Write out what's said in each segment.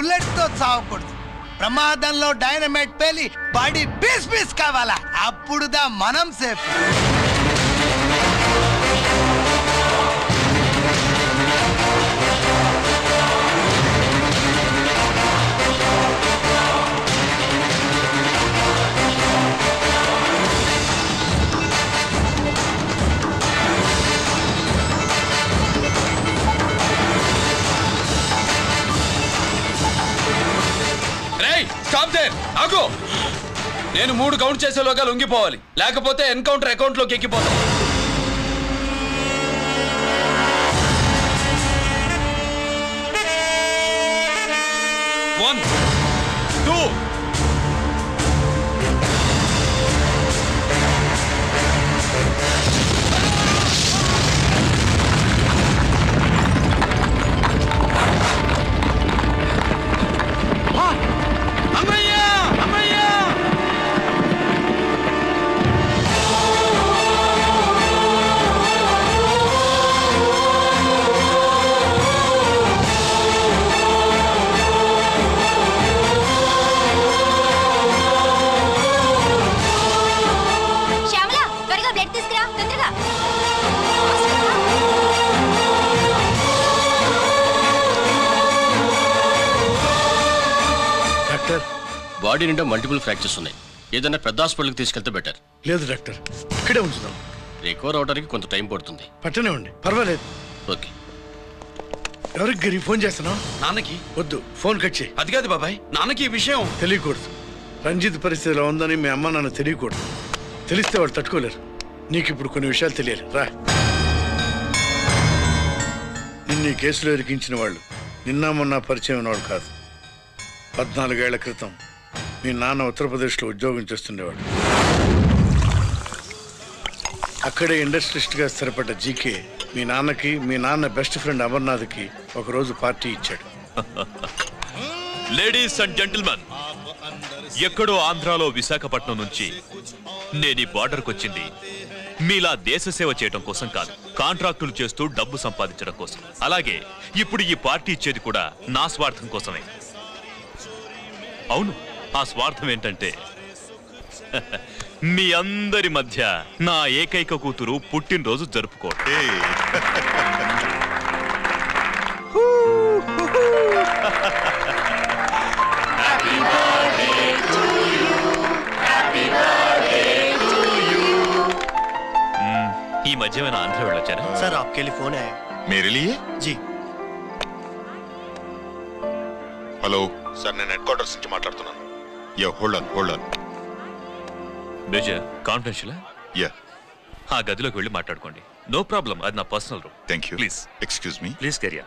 Bullet తో చావకూడదు. ప్రమాదంలో dynamite పేలి body piece piece కావాలా, అప్పుడుదా మనం సేఫ్. నేను 3 కౌంట్ చేసేలోగా లొంగిపోవాలి, లేకపోతే ఎన్కౌంటర్ అకౌంట్ లోకి ఎక్కిపోతాం. 1 2 బాడీ నిండా మల్టిపుల్ ఫ్రాక్చర్స్ ఉన్నాయి. ఏదైనా పెద్ద హాస్పిటల్కి తీసుకెళ్తే బెటర్. లేదు డాక్టర్, ఇక్కడే ఉంచుదాం. రికవర్ అవడానికి కొంత టైం పడుతుంది. పట్టనే ఉండి, పర్వాలేదు. ఓకే. ఎవరికి గిరి ఫోన్ చేస్తున్నావు? నాన్నకి. వద్దు, ఫోన్ కట్ చేయి. అది కాదు బాబాయ్, నాన్నకి ఈ విషయం తెలియకూడదు. రంజిత్ పరిస్థితిలో ఉందని మీ అమ్మ నాన్న తెలియకూడదు. తెలిస్తే వాళ్ళు తట్టుకోలేరు. నీకు ఇప్పుడు కొన్ని విషయాలు తెలియాలి. రా. నిన్ను ఈ కేసులో ఇరికించిన వాళ్ళు నిన్న మొన్న పరిచయం ఉన్నవాడు కాదు. 14 ఏళ్ల క్రితం మీ నాన్న ఉత్తరప్రదేశ్లో ఉద్యోగం చేస్తుండేవాడు. అక్కడే ఇండస్ట్రియలిస్ట్గా స్థిరపడ్డ జీకే మీ నాన్నకి, మీ నాన్న బెస్ట్ ఫ్రెండ్ అమర్నాథ్కి ఒకరోజు పార్టీ ఇచ్చాడు. లేడీస్ అండ్ జెంటిల్మెన్, ఎక్కడో ఆంధ్రాలో విశాఖపట్నం నుంచి నేను ఈ బార్డర్కి వచ్చింది మీలా దేశ సేవ చేయడం కోసం కాదు, కాంట్రాక్టులు చేస్తూ డబ్బు సంపాదించడం కోసం. అలాగే ఇప్పుడు ఈ పార్టీ ఇచ్చేది కూడా నా స్వార్థం కోసమే. అవును, ఆ స్వార్థం ఏంటంటే మీ అందరి మధ్య నా ఏకైక కూతురు పుట్టినరోజు జరుపుకోవడం. ఈ మధ్య ఏమైనా ఆంధ్ర వెళ్ళొచ్చారా? सर आपके लिए फोन है. मेरे लिए? जी. హలో సార్, నేను హెడ్ క్వార్టర్స్ నుంచి మాట్లాడుతున్నాను. Yeah, hold on. Major, confidential? Yeah. ఆ గదిలోకి వెళ్ళి మాట్లాడుకోండి. నో ప్రాబ్లం, అది నా personal room. Thank you. Please. Excuse me. Please కెరియా.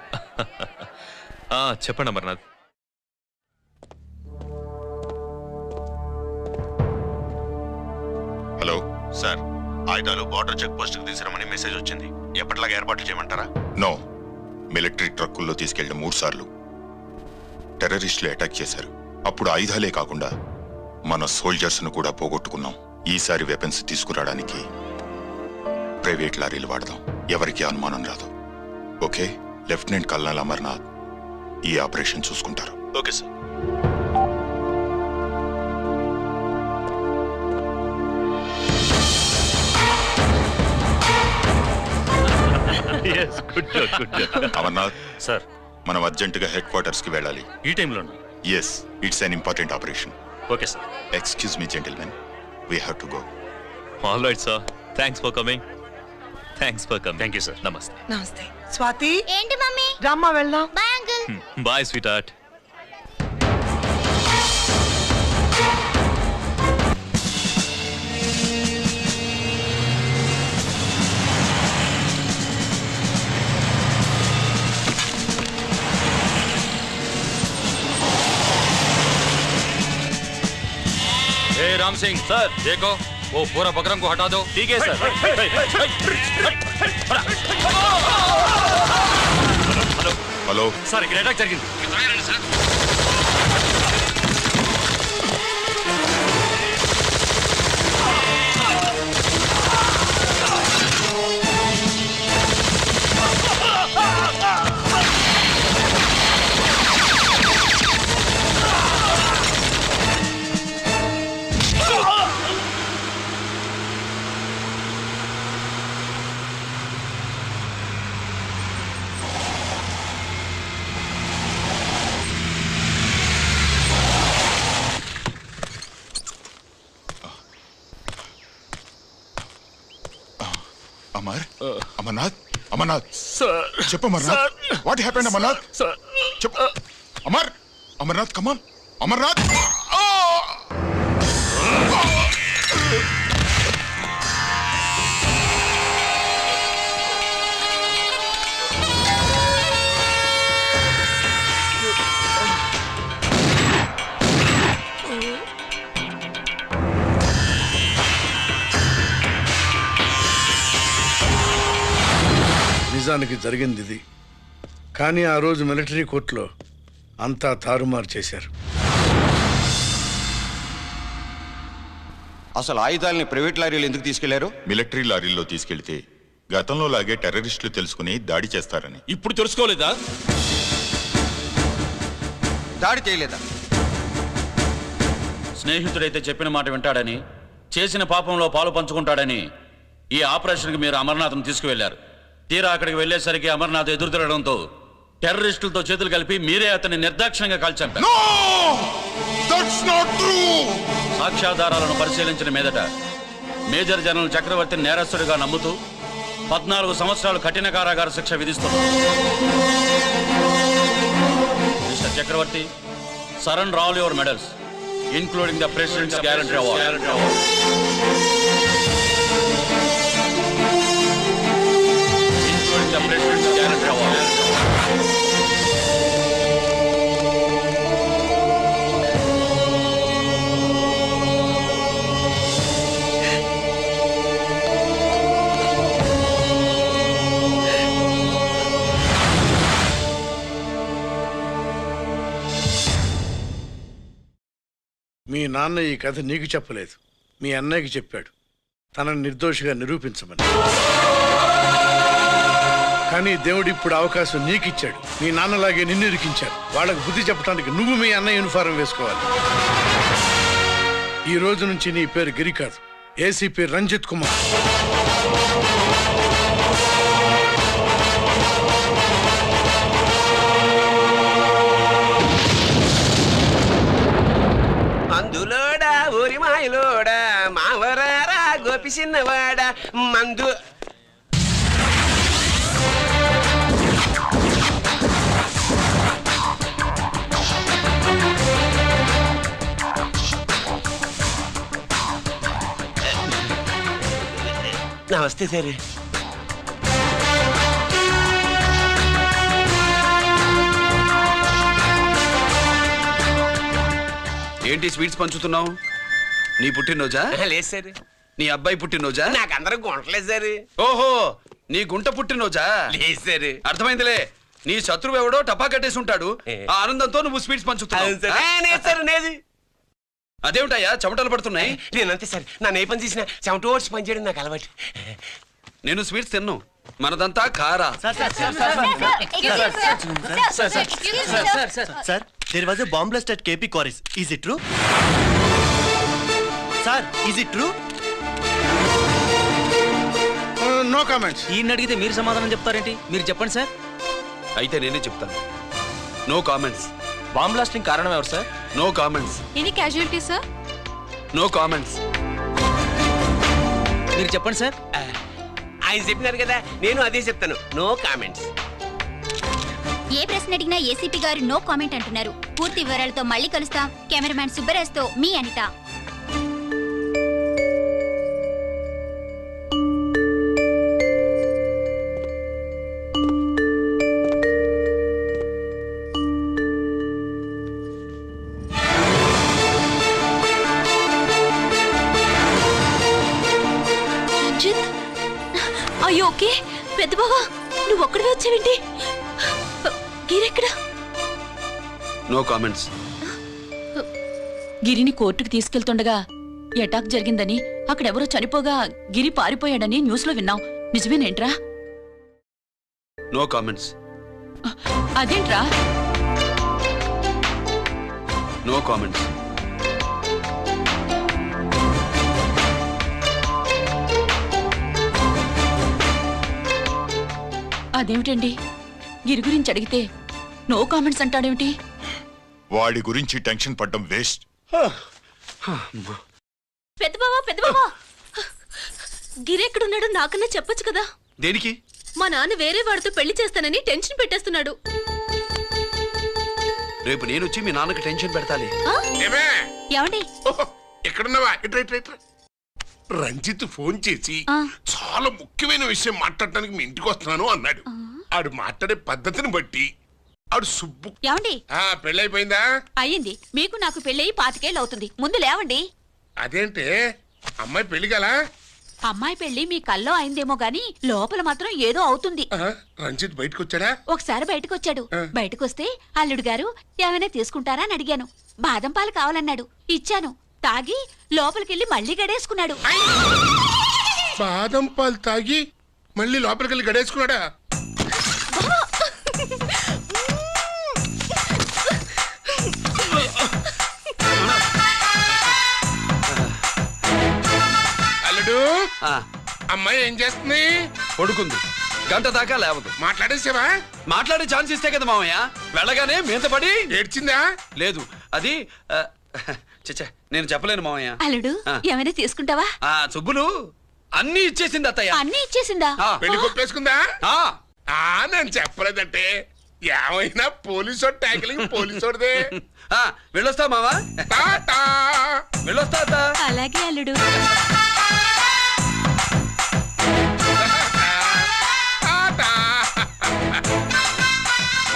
చెప్పండి అమర్నాథ్. హలో సార్, ఆయుధాలు బార్డర్ చెక్ పోస్ట్ కి తీసుకురమని మెసేజ్ వచ్చింది. ఎప్పటిలాగా ఏర్పాట్లు చేయమంటారా? నో. మిలిటరీ ట్రక్కుల్లో తీసుకెళ్లిన 3 సార్లు టెర్రరిస్టులు అటాక్ చేశారు. అప్పుడు ఆయుధాలే కాకుండా మన సోల్జర్స్ ను కూడా పోగొట్టుకున్నాం. ఈసారి వెపన్స్ తీసుకురావడానికి ప్రైవేట్ లారీలు వాడదాం. ఎవరికి అనుమానం రాదు. ఓకే? లెఫ్టినెంట్ కల్నల్ అమర్నాథ్ ఈ ఆపరేషన్ చూసుకుంటారు. Okay sir. అమర్నాథ్ సార్, మనం అర్జెంటుగా హెడ్ క్వార్టర్స్ కి వెళ్ళాలి. ఈ టైంలో? Yes, it's an important operation. Okay sir. Excuse me gentlemen, we have to go. All right sir, thanks for coming. Thank you sir. నమస్తే. నమస్తే. స్వాతి, ఏంటి మమ్మీ? రామ్మా వెళ్దాం. Bye uncle. Bye sweetheart. Ram Singh sir, देखो वो पूरा बकरम को हटा दो. ठीक है सर. హలో సార్, ఇక్కడ అటాక్ జరిగింది. అమర్ అమర్నాథ్ అమర్నాథ్ సార్ చెప్పు Amarnath what happened Amarnath sir చెప్పు అమర్ అమర్నాథ్ కమాన్ అమర్నాథ్ నిజానికి జరిగింది ఇది. కానీ ఆ రోజు మిలిటరీ కోర్టులో అంతా తారుమారు చేశారు. అసలు ఆయుధాలని ప్రైవేట్ లారీలు ఎందుకు తీసుకెళ్లారు? మిలిటరీ లారీల్లో తీసుకెళ్తే గతంలో లాగే టెర్రరిస్టులు తెలుసుకుని దాడి చేస్తారని. ఇప్పుడు తెలుసుకోలేదా? దాడి చేయలేదా? స్నేహితుడైతే చెప్పిన మాట వింటాడని, చేసిన పాపంలో పాలు పంచుకుంటాడని ఈ ఆపరేషన్కి మీరు అమర్నాథ్ను తీసుకువెళ్లారు. తీరా అక్కడికి వెళ్లేసరికి అమర్నాథ్ ఎదురు తిరగడంతో టెర్రరిస్టులతో చేతులు కలిపి మీరే అతన్ని నిర్దాక్షిణ్యంగా కాల్చంపారు. సాక్ష్యాధారాలను పరిశీలించిన మీదట మేజర్ జనరల్ చక్రవర్తిని నేరస్తుడిగా నమ్ముతూ 14 సంవత్సరాలు కఠిన కారాగార శిక్ష విధిస్తున్నారు. Mister Chakravarthy, surrender all your medals including the President's Guarantee Award. Including the President's Guarantee Award. మీ నాన్న ఈ కథ నీకు చెప్పలేదు, మీ అన్నయ్యకి చెప్పాడు, తనని నిర్దోషిగా నిరూపించమని. కానీ దేవుడు ఇప్పుడు అవకాశం నీకు ఇచ్చాడు. మీ నాన్నలాగే నిన్ను ఇరికించాడు. వాళ్ళకు బుద్ధి చెప్పడానికి నువ్వు మీ అన్నయ్య యూనిఫారం వేసుకోవాలి. ఈ రోజు నుంచి నీ పేరు గిరి కాదు, ఏసీపీ రంజిత్ కుమార్. మందులోడా ఊరి మాయలోడా మావరారా గోపి చిన్నవాడా మందు నమస్తే సార్. ఏంటి స్వీట్స్ పంచుతున్నావు? నీ పుట్టినరోజా? లేదు సార్. నీ అబ్బాయి పుట్టినరోజా? నాకు అందరూ గుంటలేదు సార్. ఓహో, నీ గుంట పుట్టినరోజా? లేదు సార్. అర్థమైందిలే. నీ శత్రువు ఎవడో టపా కట్టేసి ఉంటాడు. ఆ ఆనందంతో నువ్వు స్వీట్స్ పంచుతున్నావు. అదేమిటయ్యా చెమటలు పడుతున్నాయి? నేనంతే సార్. నన్ను ఏ పని చేసినా చెమట ఓడ్చి పని చేయడం నాకు అలవాటు. నేను స్వీట్స్ తిన్ను, మనదంతా కారా. Sir, there was a bomb blast at KP Quarries. Is it true? Sir, is it true? No comments. ఈయన అడిగితే మీరు సమాధానం చెప్తారేంటి? మీరు చెప్పండి సార్. అయితే నేనే చెప్తాను. No comments. బాంబ్ బ్లాస్టింగ్ కారణం ఎవరు సార్? No comments. Any casualty sir? No comments. మీరు చెప్పండి సార్. ఆయన చెప్పినారు కదా, నేను అదే చెప్తాను. No comments. ఏ ప్రశ్న అడిగినా ఏసీపీ గారు నో కామెంట్ అంటున్నారు. పూర్తి వివరాలతో మళ్ళీ కలుస్తాం. కెమెరామ్యాన్ సుబ్బరాజ్తో మీ అనిత. అయ్యో ఓకే. పెద్ద బావా, నువ్వు ఒక్కడివే వచ్చావేంటి? గిరెక్కడ? No comments. గిరిని కోర్టుకు తీసుకెళ్తుండగా అటాక్ జరిగిందని, అక్కడెవరో చనిపోగా గిరి పారిపోయాడని న్యూస్ లో విన్నాం. నిజమేనేంట్రా? No comments. అదేంట్రా? No comments. అదేమిటండి, గిరి గురించి అడిగితే నో కామెంట్స్ అంటాడేమిటి? వాడి గురించి టెన్షన్ పడ్డం వేస్ట్. పెద్ద బావా, పెద్ద బావా, గిరెక్కడున్నాడో నాకన్నా చెప్పొచ్చు కదా. దేనికి? మా నాన్న వేరే వాడితో పెళ్లి చేస్తానని టెన్షన్ పెట్టేస్తున్నాడు. రేపు నేను వచ్చి మీ నాన్నకి టెన్షన్ పెడతాలి. ఏమండి ఎక్కడున్నావా? రంజిత్ ఫోన్ చేసి చాలా ముఖ్యమైన విషయం మాట్లాడటానికి మీ ఇంటికి వస్తున్నాను అన్నాడు. ఆడు మాట్లాడే పద్ధతిని బట్టి ఆడు సుబ్బు. ఏమండి పెళ్ళైపోయిందా? అయ్యింది. మీకు నాకు పెళ్ళయి 25 ఏళ్ళు అవుతుంది. ముందు లేవండి. అదేంటే అమ్మాయి పెళ్లి గల? అమ్మాయి పెళ్లి మీ కల్లో అయిందేమో గాని లోపల మాత్రం ఏదో అవుతుంది. రంజిత్ బయటకు వచ్చాడా? ఒకసారి బయటకు వచ్చాడు. బయటకు వస్తే అల్లుడు గారు ఏమైనా తీసుకుంటారా అని అడిగాను. బాదం పాలు కావాలన్నాడు. ఇచ్చాను. తాగి లోపలికెళ్ళి మళ్ళీ గడేసుకున్నాడు. బాదం పాలు తాగి మళ్ళీ లోపలికెళ్ళి గడేసుకున్నాడా? అల్లుడు, అమ్మాయి ఏం చేస్తుంది? పడుకుంది. గంట దాకా లేవదు. మాట్లాడేసావా? మాట్లాడే ఛాన్స్ ఇస్తే కదా మామయ్య. వెళ్ళగానే మీద పడి ఏడ్చిందా? లేదు, అది చచ్చా నేను చెప్పలేను మామయ్య. అల్లుడు ఏమైనా తీసుకుంటావా? సుబ్బులు అన్ని ఇచ్చేసింది అత్తయ్య. అన్ని ఇచ్చేసిందా? పెళ్లి కొప్పేసుకుందా? నేను చెప్పలేదంటే ఏమైనా పోలీసు ట్యాకిలింగ్ పోలీసోడిదే. వెళ్ళొస్తా మావా. వెళ్ళొస్తా. అలాగే అల్లుడు.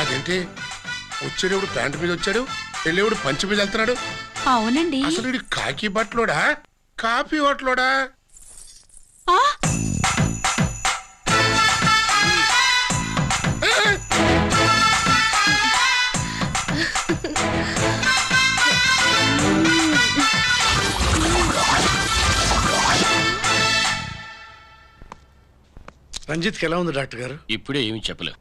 అదేంటి వచ్చేటప్పుడు ప్యాంటు మీద వచ్చాడు, వెళ్ళేవాడు పంచి మీద వెళ్తున్నాడు? అవునండి. అసలు ఇది కాకి బట్టలోడా కాఫీ హోటలోడా? రంజిత్కి ఎలా ఉంది డాక్టర్ గారు? ఇప్పుడే ఏమి చెప్పలేవు.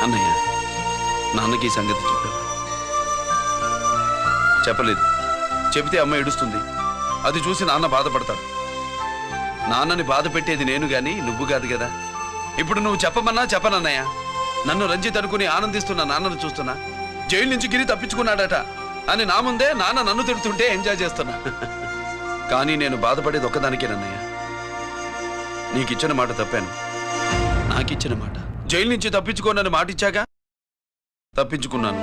అన్నయ్య, నాన్నకి ఈ సంగతి చెప్పావా? చెప్పలేదు. చెబితే అమ్మ ఏడుస్తుంది. అది చూసి నాన్న బాధపడతాడు. నాన్నని బాధ పెట్టేది నేను గాని నువ్వు కాదు కదా. ఇప్పుడు నువ్వు చెప్పమన్నా చెప్పనన్నయ్య. నన్ను రంజిత్ అనుకుని ఆనందిస్తున్న నాన్నను చూస్తున్నా. జైలు నుంచి గిరి తప్పించుకున్నాడట అని నా ముందే నాన్న నన్ను తిడుతుంటే ఎంజాయ్ చేస్తున్నా. కానీ నేను బాధపడేది ఒక్కదానికేనన్నయ్య. నీకిచ్చిన మాట తప్పాను. నాకిచ్చిన మాట. జైలు నుంచి తప్పించుకోనని మాటిచ్చాగా తప్పించుకున్నాను.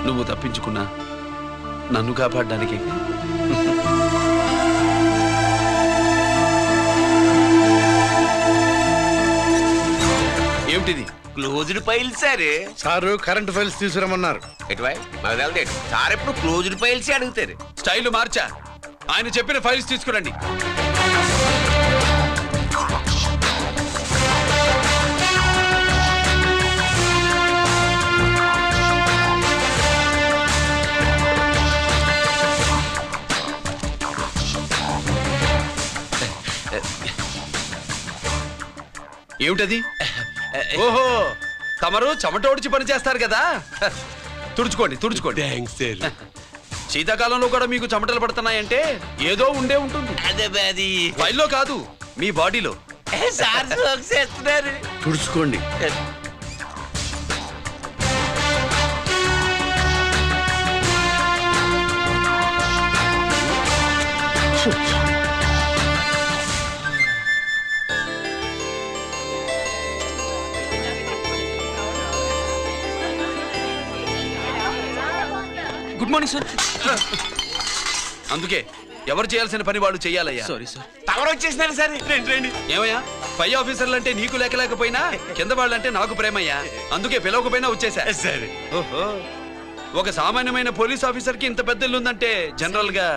నువ్వు తప్పించుకున్నా నన్ను కాపాడడానికి. ఏమిటిది? Closed files sir current files తీసుకురమ్మన్నారు. సార్ ఎప్పుడు క్లోజ్డ్ ఫైల్స్ అడుగుతారు. స్టైల్ మార్చా. ఆయన చెప్పిన ఫైల్స్ తీసుకురండి. ఏమిటది? ఓహో, తమరు చెమటోడ్చి పని చేస్తారు కదా. తుడుచుకోండి. శీతాకాలంలో కూడా మీకు చెమటలు పడుతున్నాయంటే ఏదో ఉండే ఉంటుంది. అదే ఫైల్లో కాదు, మీ బాడీలో. తుడుచుకోండి. Good morning sir. అందుకే ఎవరు చేయాల్సిన పని వాళ్ళు చెయ్యాలయ్యా. Sorry sir. తమరు వచ్చేసినారు సార్. రండి. ఏమయ్యా, పై ఆఫీసర్లు అంటే నీకు లేకపోయినా కింద వాళ్ళంటే నాకు ప్రేమయ్యా. అందుకే పిలవకపోయినా వచ్చేసా. సరే. ఓహో, ఒక సామాన్యమైన పోలీస్ ఆఫీసర్ కి ఇంత పెద్ద ఇల్లు ఉందంటే జనరల్ గా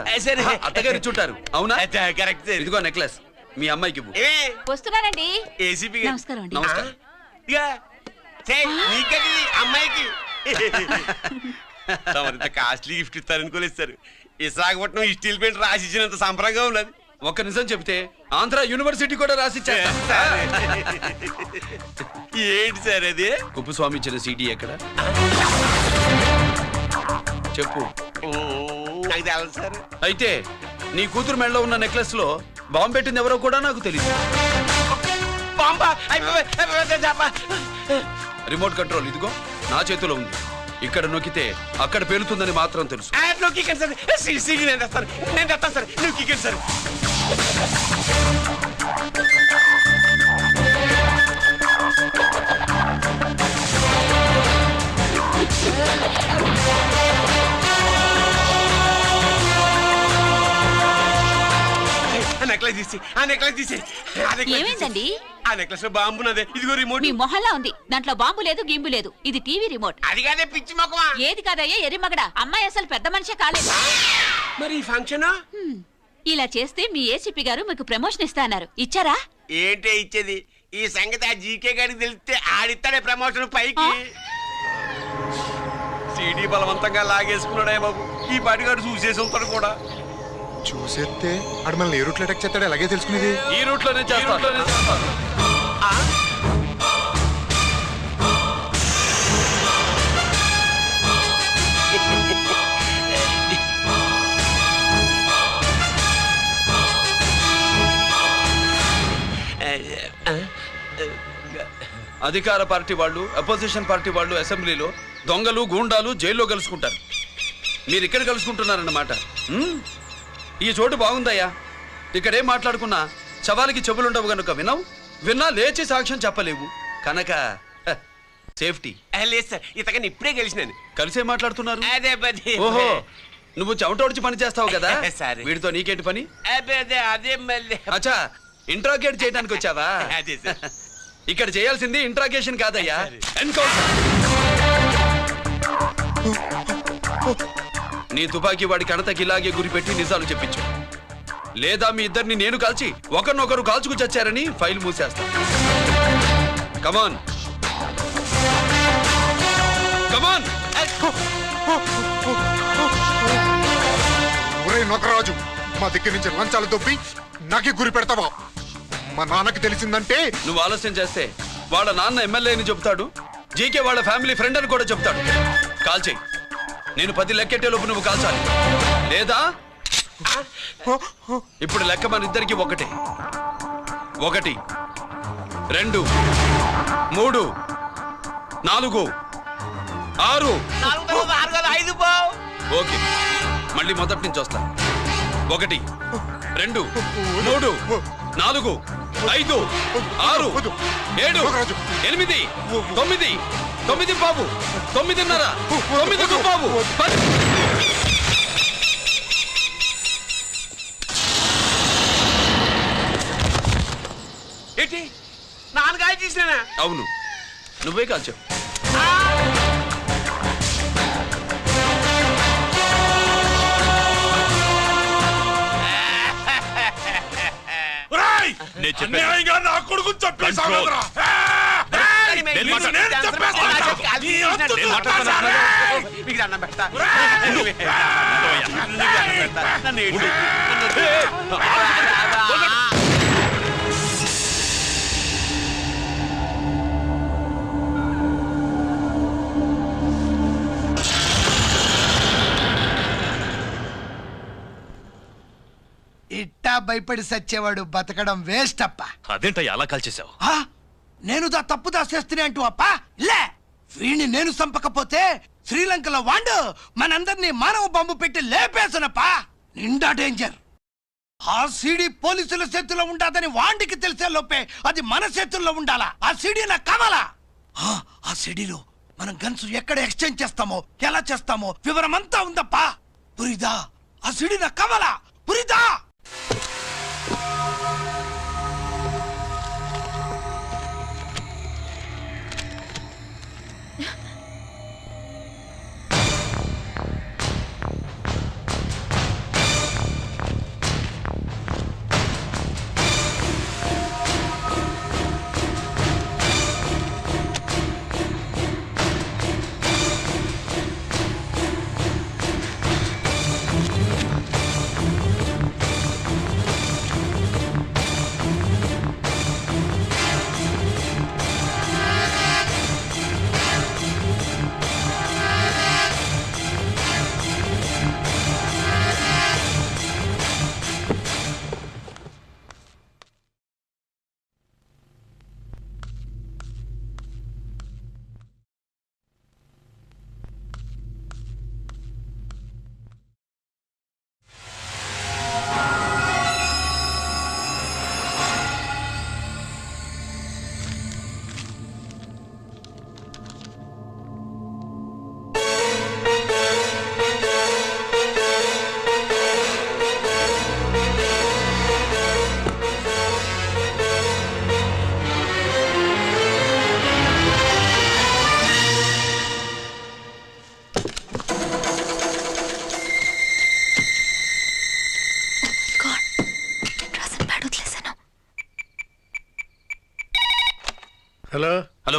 అత్తగారు చుట్టారు. అవునా? కరెక్ట్. ఇదిగో నెక్లెస్ మీ అమ్మాయికి. వస్తున్నానండి. ఏసీపీ నమస్కారం అండి. నమస్కారం. అమ్మాయికి కాస్ట్లీ గిఫ్ట్ ఇస్తారనుకోలేదు సార్. విశాఖపట్నం స్టీల్ పెయింట్ రాసి ఇచ్చినంత సంబరంగా ఉన్నది. ఒక్క నిజం చెప్తే ఆంధ్ర యూనివర్సిటీ కూడా రాసిచ్చా. ఏంటి సార్ అది? కుప్పస్వామి ఇచ్చిన సీడీ ఎక్కడ? చెప్పు. నాకు తెలుసు సార్. అయితే నీ కూతురు మెడలో ఉన్న నెక్లెస్ లో బాంబు పెట్టింది ఎవరో కూడా నాకు తెలియదు. రిమోట్ కంట్రోల్ ఇదిగో నా చేతిలో ఉంది. ఇక్కడ నొక్కితే అక్కడ పేలుతుందని మాత్రం తెలుసు. నేను తెస్తాను సార్. నువ్వు కికెట్ సార్. ఆ నెక్లెస్ తీసి ఏమైందండి? ఆ నెక్లెస్ లో బాంబు ఉన్నదే. ఇదిగో రిమోట్. మీ మొహల్లా ఉంది. దాంట్లో బాంబు లేదు, గింబు లేదు. ఇది టీవీ రిమోట్. అది కాదే పిచ్చి మొక్కమా. ఏది కాదయ్యా ఎర్రిమగడ. అమ్మాయి అసలు పెద్ద మనిషే కాలేదు. మరి ఈ ఫంక్షన్ ఇలా చేస్తే మీ ఏసీపీ గారు మీకు ప్రమోషన్ ఇస్తా అన్నారు. ఇచ్చారా? ఏంటే ఇచ్చేది? ఈ సంగతి ఆ జీకే గారికి తెలిస్తే ఆడిస్తాడే ప్రమోషన్ పైకి. సీడీ బలవంతంగా లాగేసుకున్నాడే బాబు. ఈ పాటిగాడు చూసేసి ఉంటాడు కూడా. చూసేస్తే అడు మనల్ని ఏ రూట్లో అటాక్ చేస్తాడో అలాగే తెలుసుకునేది. ఈ రూట్ లోనే చేస్తాను. అధికార పార్టీ వాళ్ళు, అపోజిషన్ పార్టీ వాళ్ళు అసెంబ్లీలో, దొంగలు గూండాలు జైల్లో కలుసుకుంటారు. మీరు ఇక్కడ కలుసుకుంటున్నారన్నమాట. ఈ చోటు బాగుందయ్యా. ఇక్కడేం మాట్లాడుకున్నా శవాలకి చెవులుండవు గనుక విన్నా లేచి సాక్ష్యం చెప్పలేవు కనుక సేఫ్టీ. లేదు సార్, ఇతగాని ఇప్పుడే కలిసినాను. కలిసే మాట్లాడుతున్నారు. అదే పది. ఓహో, నువ్వు చెమటోడ్చి పని చేస్తావు కదా. సరే. వీడితో నీకేంటి పని? అదే మళ్ళీ. అచ్చా, ఇంట్రాగేట్ చేయడానికి వచ్చావా? అదే సార్. ఇక్కడ చేయాల్సింది ఇంట్రాగేషన్ కాదయ్యా, ఎన్కౌంటర్. నీ తుపాకీ వాడి కణతకి ఇలాగే గురిపెట్టి నిజాలు చెప్పించు. లేదా మీ ఇద్దరిని నేను కాల్చి ఒకరినొకరు కాల్చుకు చచ్చారని ఫైల్ మూసేస్తా. కమాన్ కమాన్. ఒరే నొకరాజు, మా దగ్గర నుంచి లంచాలు దొబ్బి నాకే గురి పెడతావా? మా నాన్నకి తెలిసిందంటే నువ్వు ఆలస్యం చేస్తే వాళ్ళ నాన్న ఎమ్మెల్యే అని చెప్తాడు, జీకే వాళ్ళ ఫ్యామిలీ ఫ్రెండ్ అని కూడా చెప్తాడు. కాల్చేయి. నేను 10 లెక్కెట్టే లోపు నువ్వు కాల్చాలి. లేదా ఇప్పుడు లెక్క మన ఇద్దరికి ఒకటే. 1 2 3 4 6. ఓకే, మళ్ళీ మొదటి నుంచి వస్తా. 1 2 3 4 5 6 7 8 9 9 బాబు 9:30 9 బాబు 10. ఏంటి నాన్నగాయ తీసినా? అవును, నువ్వే కాల్చావు. నా కొడుకు చెప్పేసావు. ఇట్టా భయపడి సచ్చేవాడు బతకడం వేస్ట్ అప్ప. అదేంటయ్యా అలా కాల్చేశావు? నేను తప్పుదా చేస్తున్నా అంటూ అప్ప. లే, వీణ్ణి నేను చంపకపోతే శ్రీలంకలో వాండు మనందరినీ మానవ బాంబు పెట్టి లేపేసనప్ప. నిండా డేంజర్. ఆ సీడీ పోలీసుల చేతుల్లో ఉండాదని వాండికి తెలిసే లోపే అది మన చేతుల్లో ఉండాలా. ఆ సీడీ నాకు కావాలా. ఆ సీడీలో మనం గన్స్ ఎక్కడ ఎక్స్చేంజ్ చేస్తామో, ఎలా చేస్తామో వివరమంతా ఉందప్పా. పురిదా, ఆ సీడీ నాకు కావాలా. పురిదా.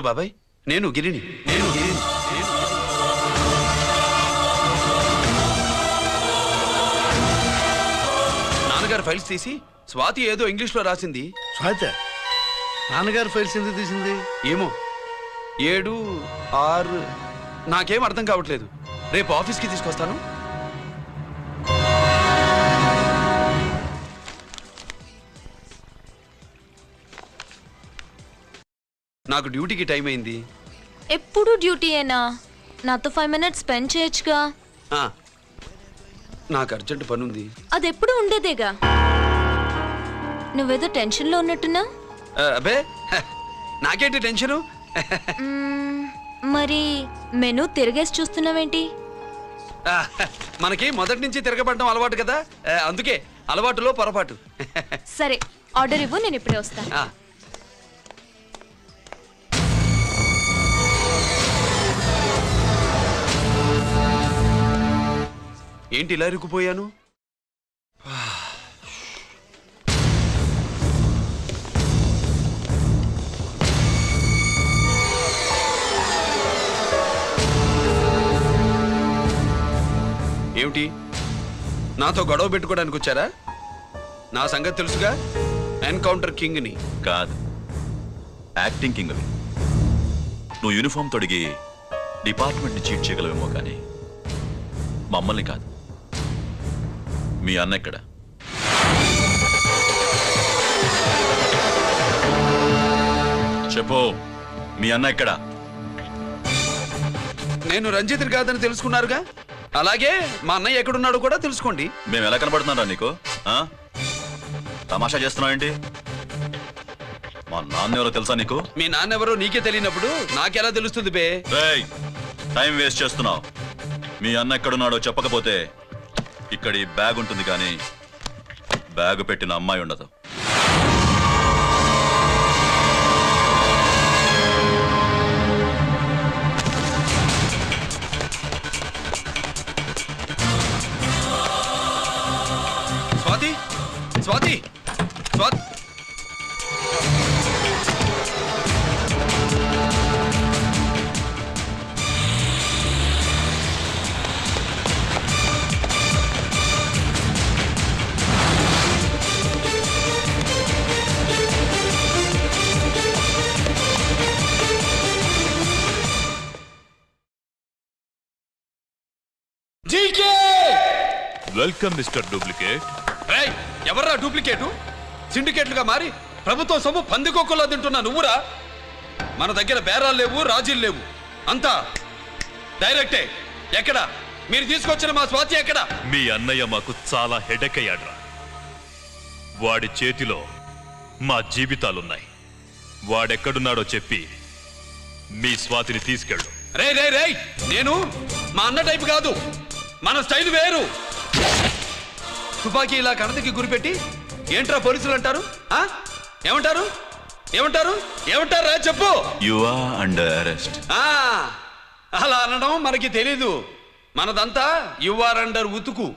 హలో బాబాయ్, నేను గిరిని. నాన్నగారు ఫైల్స్ తీసి స్వాతి ఏదో ఇంగ్లీష్ లో రాసింది. స్వాతి నాన్నగారు ఫైల్స్ ఎందుకు తీసింది? ఏమో 7, 6 నాకేం అర్థం కావట్లేదు. రేపు ఆఫీస్కి తీసుకొస్తాను. నాకు డ్యూటీకి టైం అయింది. ఎప్పుడు డ్యూటీయేనా? నాతో 5 మినిట్స్ స్పెండ్ చేయొచ్చుగా. నాకు అర్జెంట్ పని ఉంది. అది ఎప్పుడు ఉండేదేగా. నువ్వేదో టెన్షన్లో ఉన్నట్టున్నా. అబ్బే నాకేంటి టెన్షను? మరి మెనూ తిరగేసి చూస్తున్నావేంటి? మనకి మొదటి నుంచి తిరగబడడం అలవాటు కదా, అందుకే అలవాటులో పొరపాటు. సరే ఆర్డర్ ఇవ్వు, నేను ఇప్పుడే వస్తాను. ఏంటి ఇలా ఇరుక్కుపోయాను? ఏమిటి, నాతో గొడవ పెట్టుకోవడానికి వచ్చారా? నా సంగతి తెలుసుగా, ఎన్కౌంటర్ కింగ్ని. కాదు, యాక్టింగ్ కింగ్. నువ్వు యూనిఫామ్ తొడిగి డిపార్ట్మెంట్ని చీట్ చేయగలవేమో కానీ మమ్మల్ని కాదు. మీ అన్న ఎక్కడ? చెప్పు, మీ అన్న ఎక్కడ? నేను రంజిత్ని కాదని తెలుసుకున్నారుగా, అలాగే మా అన్నయ్య ఎక్కడున్నాడో కూడా తెలుసుకోండి. మేము ఎలా కనబడుతున్నారా నీకు? తమాషా చేస్తున్నావు ఏంటి? మా నాన్న ఎవరో తెలుసా నీకు? మీ నాన్న ఎవరో నీకే తెలియనప్పుడు నాకెలా తెలుస్తుంది బే? టైం వేస్ట్ చేస్తున్నావు. మీ అన్న ఎక్కడున్నాడో చెప్పకపోతే ఇక్కడ ఈ బ్యాగ్ ఉంటుంది కానీ బ్యాగ్ పెట్టిన అమ్మాయి ఉండదు. Swathi, Swathi, Swathi. Welcome mister duplicate. ఎవర్రా డూప్లికేటు? సిండికేట్లుగా మారి ప్రభుత్వం సొమ్ము పందికొక్కులా తింటున్నా నువ్వురా? మన దగ్గర బేరాలు లేవు, రాజీలు లేవు, అంతా డైరెక్టే. ఎక్కడ మీరు తీసుకొచ్చిన మా స్వాతి ఎక్కడ? మీ అన్నయ్య మాకు చాలా హెడెక్ అయ్యాడ్రా. వాడి చేతిలో మా జీవితాలున్నాయి. వాడెక్కడున్నాడో చెప్పి మీ స్వాతిని తీసుకెళ్ళు. రే రే రే, నేను మా అన్న టైపు కాదు, మన స్టైల్ వేరు. తుపాకీ ఇలా కణతకి గురిపెట్టి ఏంట్రా పోలీసులు అంటారు? ఏమంటారు? ఏమంటారు? ఏమంటారా చెప్పు. You are under arrest. అలా అనడం మనకి తెలీదు. మనదంతా యు ఆర్ అండర్ ఉతుకు.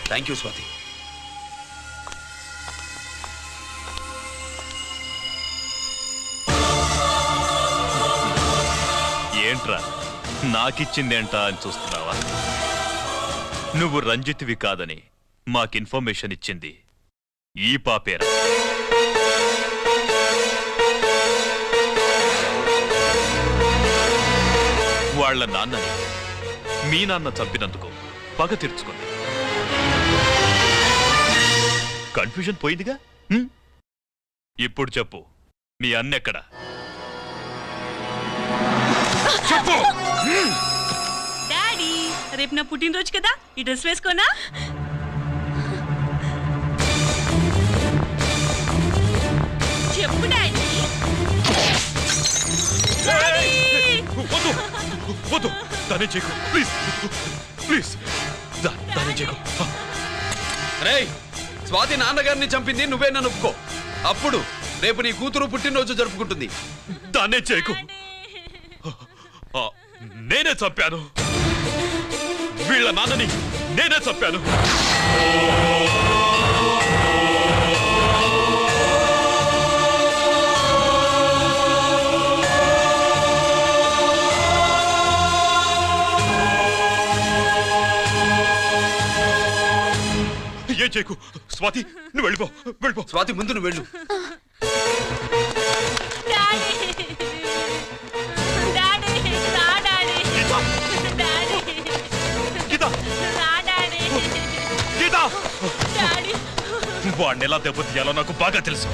Thank you Swathi. ఏంట్రా నాకిచ్చిందేంటా అని చూస్తున్నావా? నువ్వు రంజిత్వి కాదని మాకు ఇన్ఫర్మేషన్ ఇచ్చింది ఈ పాపేరా. వాళ్ళ నాన్నని మీ నాన్న చంపినందుకు పగ తీర్చుకుంది. కన్ఫ్యూజన్ పోయిందిగా. ఇప్పుడు చెప్పు, మీ అన్నెక్కడ? డాడీ, రేపు నా పుట్టినరోజు కదా, ఈ డ్రెస్ వేసుకోనా? చెప్పు డాడీ. వద్దు వద్దు, దాన్ని చేయకు ప్లీజ్ ప్లీజ్, దాన్ని చేయకు. రేయ్, స్వాతి నాన్నగారిని చంపింది నువ్వేనని ఒప్పుకో. అప్పుడు రేపు నీ కూతురు పుట్టినరోజు జరుపుకుంటుంది. దాన్నే చేయకు. నేనే చంపాను, వీళ్ళ నాన్నని నేనే చంపాను. ఏం చేయకు స్వాతి, నువ్వు వెళ్ళిపో వెళ్ళిపో. స్వాతి ముందు నువ్వు వెళ్ళు. వాడిని ఎలా దెబ్బతీయాలో నాకు బాగా తెలుసు.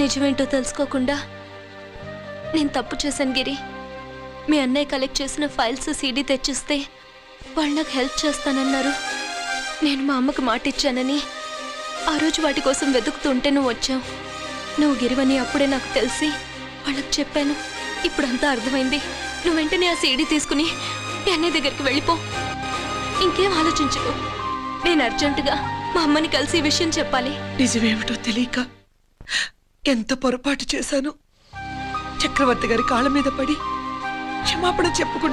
నిజమేంటో తెలుసుకోకుండా నేను తప్పు చేశాను గిరి. మీ అన్నయ్య కలెక్ట్ చేసిన ఫైల్స్ సీడీ తెచ్చిస్తే వాళ్ళు నాకు హెల్ప్ చేస్తానన్నారు. నేను మా అమ్మకు మాట ఇచ్చానని ఆ రోజు వాటి కోసం వెతుకుతుంటే నువ్వు వచ్చావు. నువ్వు గిరివని అప్పుడే నాకు తెలిసి వాళ్ళకి చెప్పాను. ఇప్పుడంతా అర్థమైంది. నువ్వు వెంటనే ఆ సీడీ తీసుకుని మీ అన్నయ్య దగ్గరికి వెళ్ళిపో. ఇంకేం ఆలోచించుకో. నేను అర్జెంటుగా మా అమ్మని కలిసి ఈ విషయం చెప్పాలి. నిజమేమిటో తెలియక ఎంత పొరపాటు చేశాను. చక్రవర్తి గారి కాళ్ళ మీద పడి క్షమాపణ చెప్పుకుంటా.